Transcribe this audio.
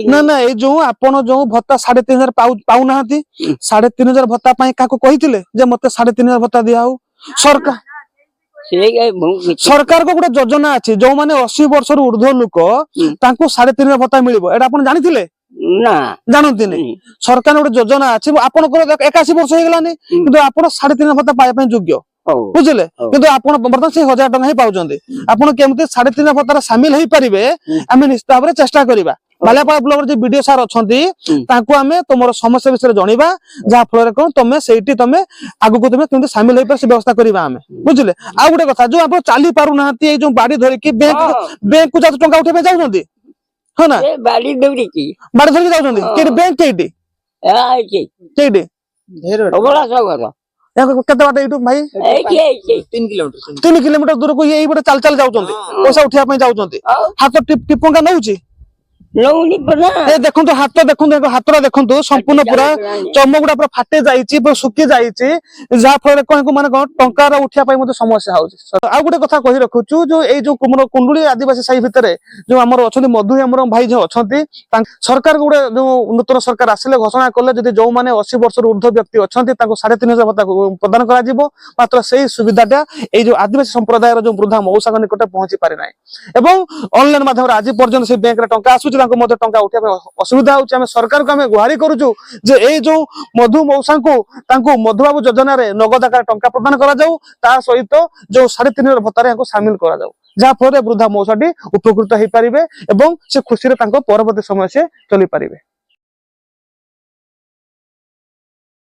ना ना ये जो आपण जो भत्ता 3500 पाऊ ना 3500 भत्ता क्या कही मत 3500 भत्ता दिया सरकार सरकार को गोटे योजना अच्छी जो मैंने 80 वर्ष ऊर्ध्व लोक 3500 भत्ता मिल जानी ना जानती नहीं सरकार गोटे योजना अच्छी आपण 81 वर्ष हो गलानी किंतु आपण 3500 भत्ता पाइबा योग्य बुझे किंतु आपण बर्तमान से 1000 टका ही पाउचंदी आपण केमती 3500 भत्तार सामिल हो पारे आम निश्चित भाव चेष्टा करवा बालियापाड़ा ब्लॉक जो बीडीओ सार अच्छा तुम तुम समस्या विषय जनवा जहाँ फल कौन तुम से तुम आगु को तुम सामिल हो पारे व्यवस्था करवा आम बुझे आ गोटे कथा जो आप चली पार ना जो बाड़ी धरिकी बैंक को टंका उठे जाऊँगी हाँ ना बाड़ी धरिकी जाऊँगी बैंक कईटी केते बाटे इटू भाई 3 किलोमीटर दूर को ये चल चल जाऊँ पैसा उठा जाऊँ हाथ टिपंका नौची देखो हाथ देखो हाथ देखो संपूर्ण पूरा चम गुड़ा पूरा फाटे जाइए सुखी जाइए जहाँ फल कौन माने टंकार उठा समस्या आ गोटे कथा कही रखुचु जो ये जो कुंडुली आदिवासी साई भितर जो आम अच्छा मधु आम भाई जो अच्छा सरकार गोटे जो नूतन सरकार आसिले घोषणा कले जो मैंने 80 वर्ष ऊर्ध्व व्यक्ति अच्छा 3500 भत्ता प्रदान कर से सुविधाटा ये आदिवासी संप्रदाय जो वृद्धा मौसा निकट पहुंची पारे ना एवं ऑनलाइन माध्यम आज पर्यटन से बैंक टंका आसूँ टंका उठा असुविधा होम सरकार को आम गुहारी करुचु जे ए जो मधु मौसा को मधुबाबू योजना नगद आकार टंका प्रदान करा सहित जो 3500 भत्तार सामिल करा जहाँ फल वृद्धा मौसाटी उपकृत हो पारे और से खुशी परवर्ती समय से चली पारे।